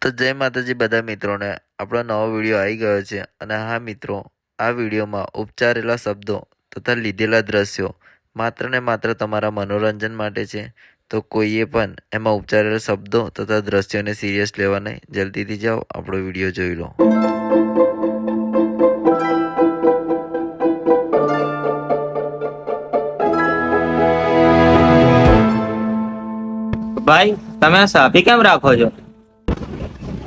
તો જય માતાજી બધા મિત્રોને આપણો નવો વિડીયો આવી ગયો છે અને હા મિત્રો, આ વિડીયોમાં ઉચ્ચારેલા શબ્દો તથા લીધેલા દ્રશ્યો માત્ર ને માત્ર તમારા મનોરંજન માટે છે. તો કોઈએ પણ એમાં ઉચ્ચારેલા શબ્દો તથા દ્રશ્યોને સિરિયસ લેવા નહીં. જલ્દીથી જાઓ, આપણો વિડીયો જોઈ લો. ભાઈ, તમે આ સાપી કેમ રાખો છો?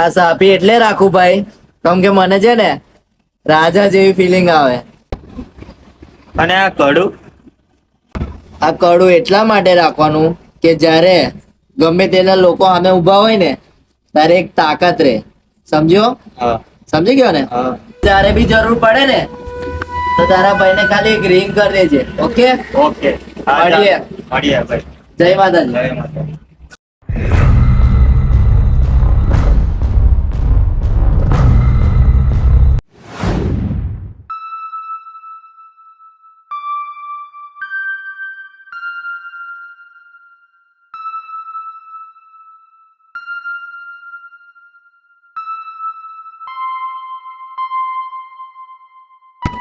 આ સાપી એટલે રાખું ભાઈ, કેમ કે મને છે ને રાજા જેવી ફિલિંગ આવે. અને આ કડું? આ કડું એટલા માટે રાખવાનું કે જ્યારે ગમે તેના લોકો સામે ઊભા હોય ને ત્યારે એક તાકાત રહે. સમજ્યો? હા. સમજી ગયો ને? હા. જ્યારે બી જરૂર પડે ને તો તારા ભાઈને ખાલી એક રિંગ કરી દેજે. ઓકે? ઓકે. મળીએ ભાઈ. જય માતાજી. જય માતાજી.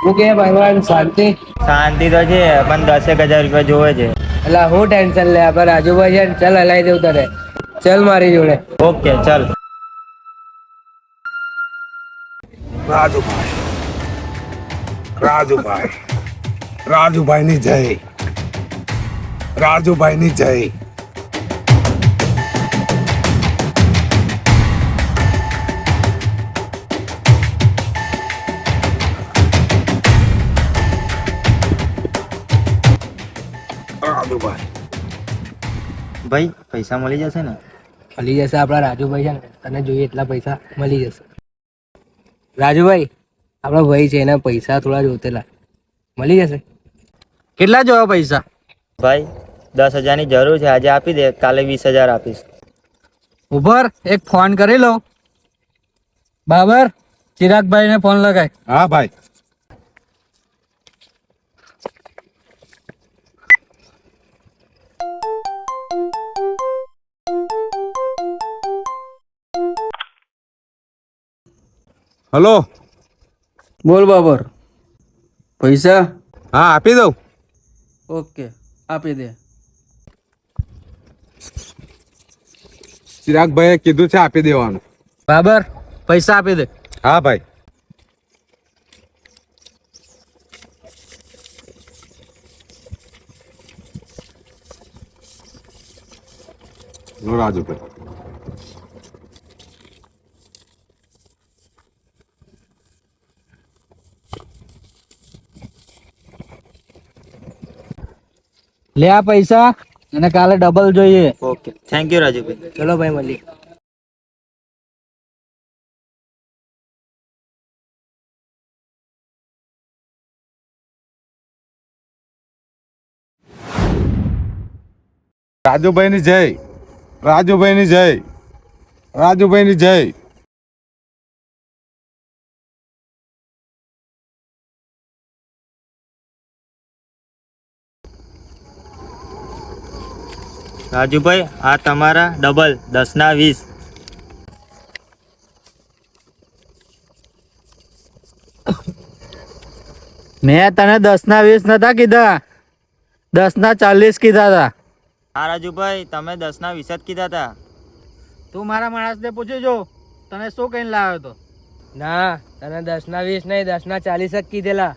હું કે ભગવાન શાંતિ. શાંતિ તો છે પણ 10,000 રૂપિયા જોવે છે. એટલે હું ટેન્શન લે, આપડે રાજુભાઈ છે ને, ચાલ હલાવી દઉં તને. ચાલ મારી જોડે. ઓકે, ચાલ. રાજુભાઈની જય. રાજુભાઈની જય. ભાઈ, પૈસા મળી જશે ને? મળી જશે. આપડા રાજુભાઈ છે ને, તને જોઈએ એટલા પૈસા મળી જશે. રાજુભાઈ, આપડા ભાઈ છે, એના પૈસા થોડા જોતેલા. મળી જશે. કેટલા જોવા પૈસા? ભાઈ, 10,000 ની જરૂર છે. આજે આપી દે, કાલે 20,000 આપીશ. ઉભર, એક ફોન કરી લો. બાબર, ચિરાગભાઈ ને ફોન લગાય. હા ભાઈ. હલો. બોલ બાબર. પૈસા? હા, આપી દઉં. ઓકે, આપી દે. ચિરાગભાઈએ કીધું છે આપી દેવાનું. બાબર, પૈસા આપી દે. હા ભાઈ. લો રાજુભાઈ. લે આ પૈસા, અને કાલે ડબલ જોઈએ. Okay, thank you Rajubhai. ચલો ભાઈ, મળીએ. રાજુભાઈની જય. રાજુભાઈની જય. રાજુભાઈની જય. રાજુભાઈ, આ તમારા ડબલ 10 ના 20. મેં તને 10 ના 20 નતા કીધા, 10 ના 40 કીધા હતા. હા રાજુભાઈ, તમે 10 ના 20 જ કીધા હતા. તું મારા માણસને પૂછી જો, તને શું કહીને લાવ્યો હતો? ના, તને 10 ના 20 નહીં, 10 ના 40 જ કીધેલા.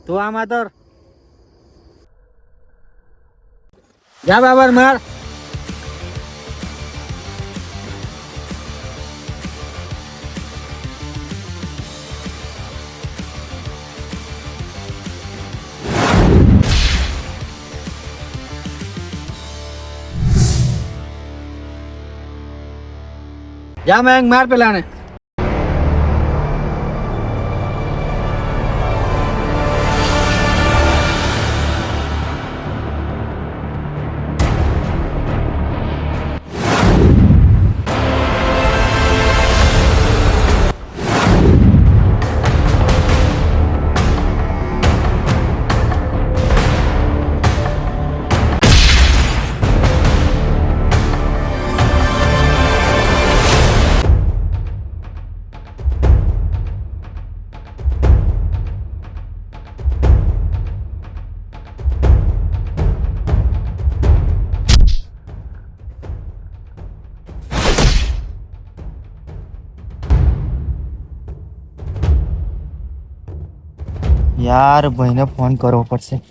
તું આમાં તો જા બાબર, માર. જા મેં માર પેલાને. યાર ભાઈને ફોન કરવો પડશે.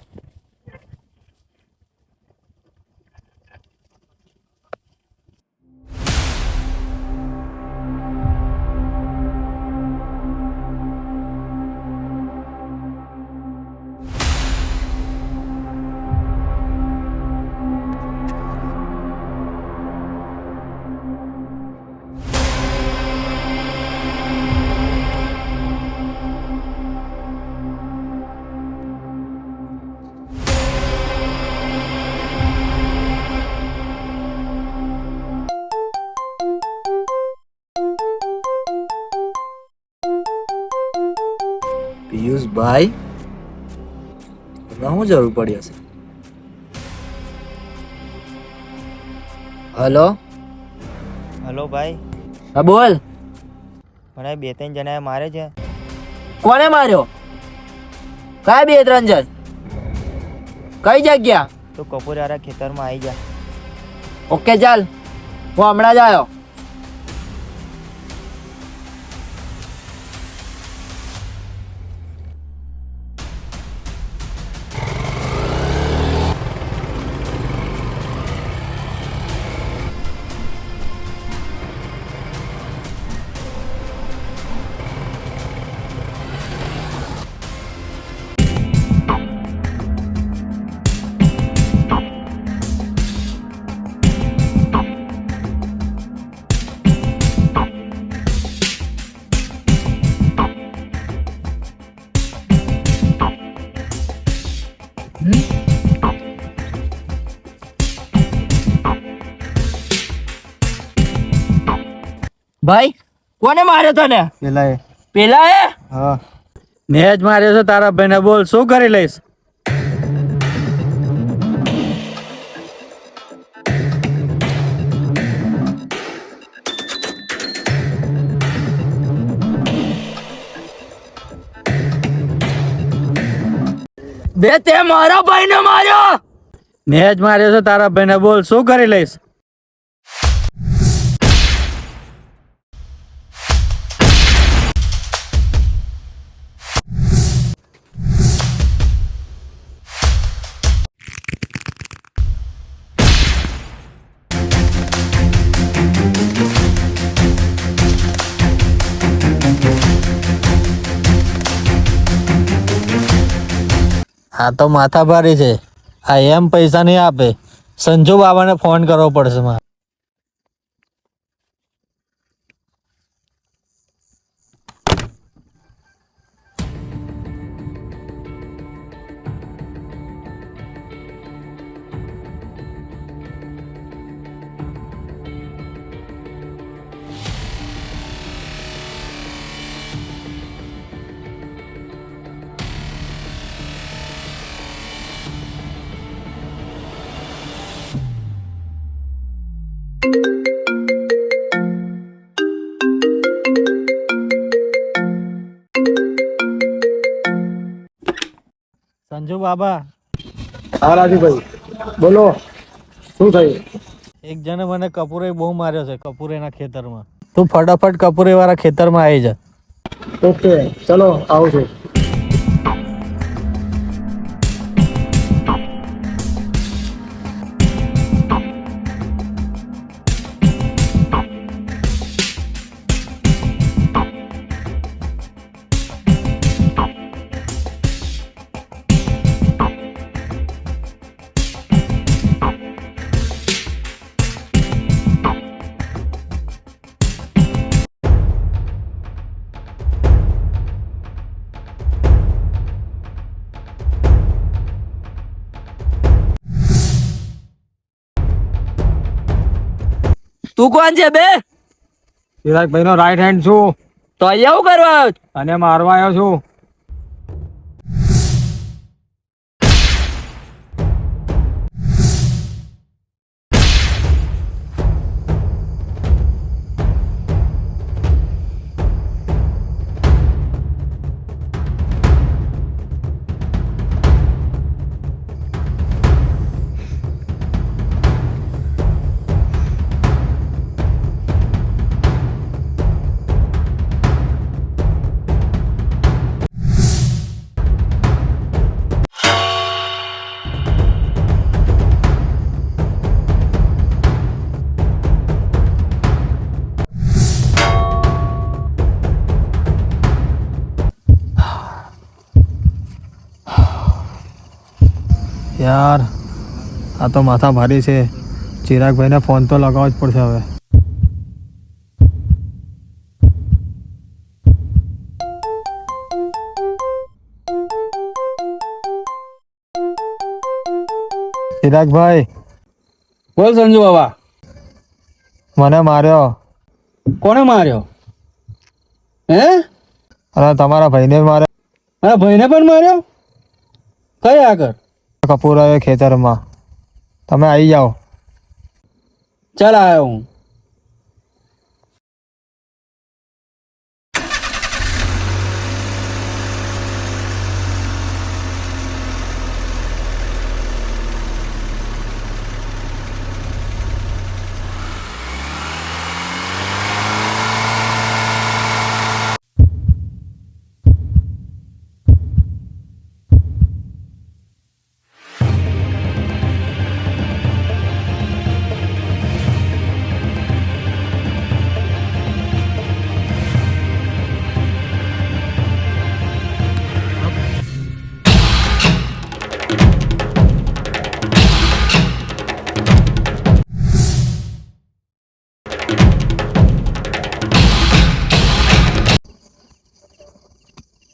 પિયુષભાઈ, એમાં શું જરૂર પડી હશે? હલો, હલો ભાઈ, હા બોલ. મને 2-3 જણાએ મારે છે. કોને માર્યો? કયા 2-3 જણ? કઈ જગ્યા? તો કપૂરવાળા ખેતરમાં આવી જા. ઓકે ચાલ, હું હમણાં જ આવ્યો. ભાઈ, કોને માર્યો તને? પેલા એ? હા. મેં જ માર્યો છે તારા ભાઈને. બોલ, શું કરી લઈશ? બે તે મારા ભાઈને માર્યો? મેં જ માર્યો છે તારા ભાઈને. બોલ, શું કરી લઈશ? આ તો માથા ભારી છે. આ એમ પૈસા નહીં આપે. સંજુ બાબાને ફોન કરવો પડશે મારે. સંજુ બાબા, હા રાજુભાઈ, બોલો શું થયું? એક જણે મને કપૂરે બહુ માર્યો છે કપૂરેના ખેતરમાં. તું ફટાફટ કપૂરે વાળા ખેતરમાં આવી જા. ઓકે ચલો, આવું છું. તું કોણ છે બે? ચિરાગભાઈ નો રાઈટ હેન્ડ છું તો અહીંયા શું કરવા આવ્યો? અને મારવા આવ્યો છું. યાર આ તો માથા ભારી છે. ચિરાગભાઈને ફોન તો લગાવવો જ પડશે હવે. ચિરાગભાઈ, બોલ સંજુ બાબા. મને માર્યો. કોને માર્યો? હે? અને તમારા ભાઈને માર્યો. મારા ભાઈને પણ માર્યો? કઈ આગળ? કપૂર ખેતરમાં. તમે આવી જાઓ. ચાલ આવ્યો હું.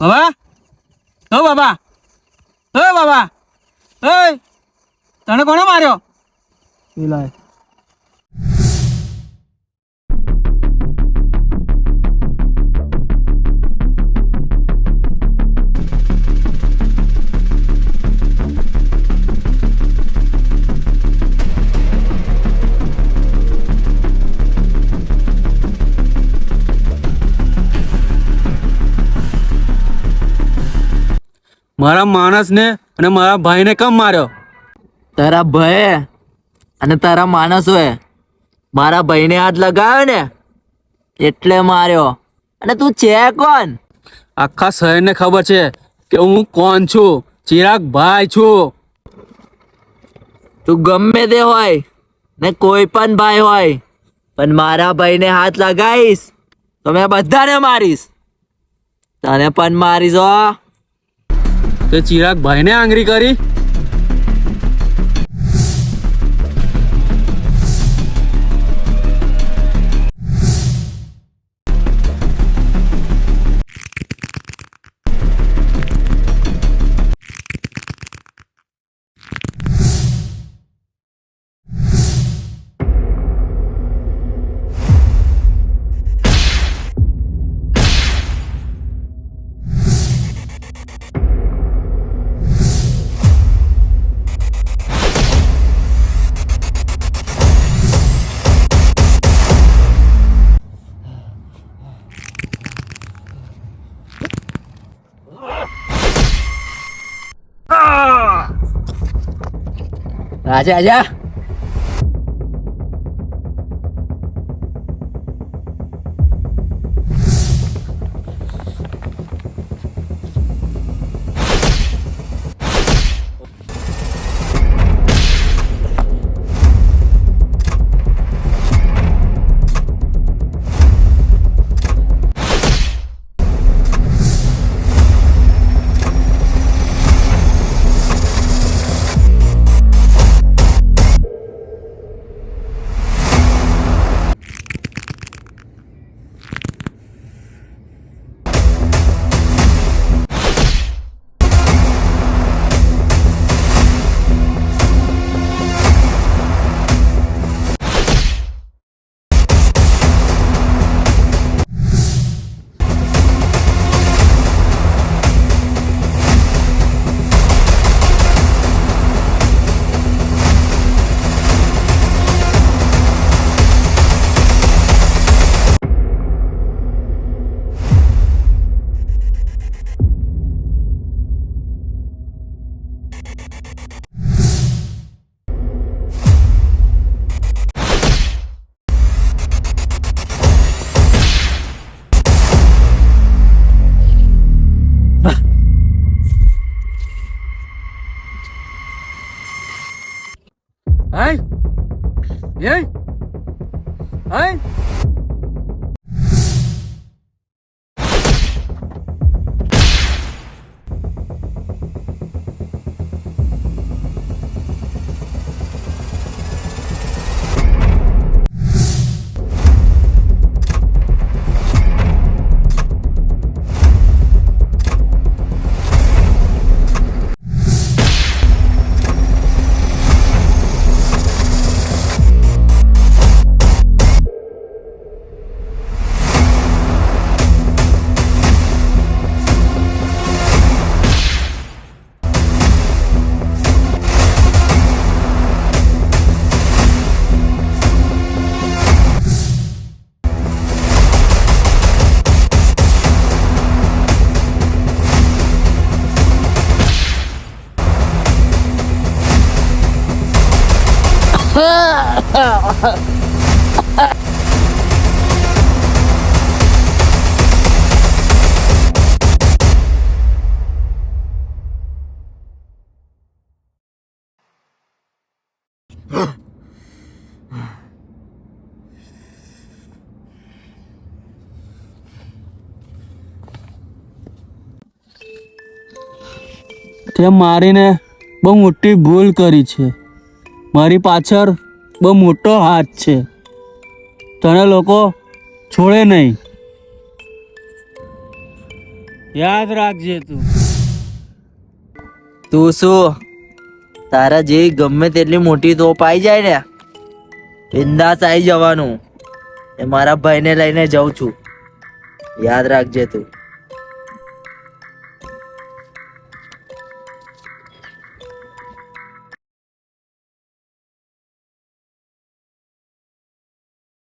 બાબા, ઓ બાબા, ઓ બાબા, ઓય તને કોણે માર્યો? મારા માણસને અને મારા ભાઈને કેમ માર્યો? તારા ભાઈ અને તારા માણસોએ મારા ભાઈને હાથ લગાવ્યો ને એટલે માર્યો. અને તું છે કોણ? આખા શહેરને ખબર છે કે હું કોણ છું. ચિરાગ ભાઈ છું. તું ગમે તે હોય ને કોઈ પણ ભાઈ હોય, પણ મારા ભાઈને હાથ લગાવીશ તો મેં બધાને મારીશ. તને પણ મારીશ હો. તે ચિરાગ ભાઈને આંગળી કરી? આજા આજા. Hey! Hey! Hey! તે મારીને બહુ મોટી ભૂલ કરી છે. મારી પાછળ બહુ મોટો હાથ છે. તને લોકો છોડે નહીં. યાદ રાખજે તું. તું શું તારા જેવી ગમે તેટલી મોટી તોપ આવી જાય ને, બિંદાસ આવી જવાનું. એ મારા ભાઈને લઈને જાઉં છું, યાદ રાખજે તું.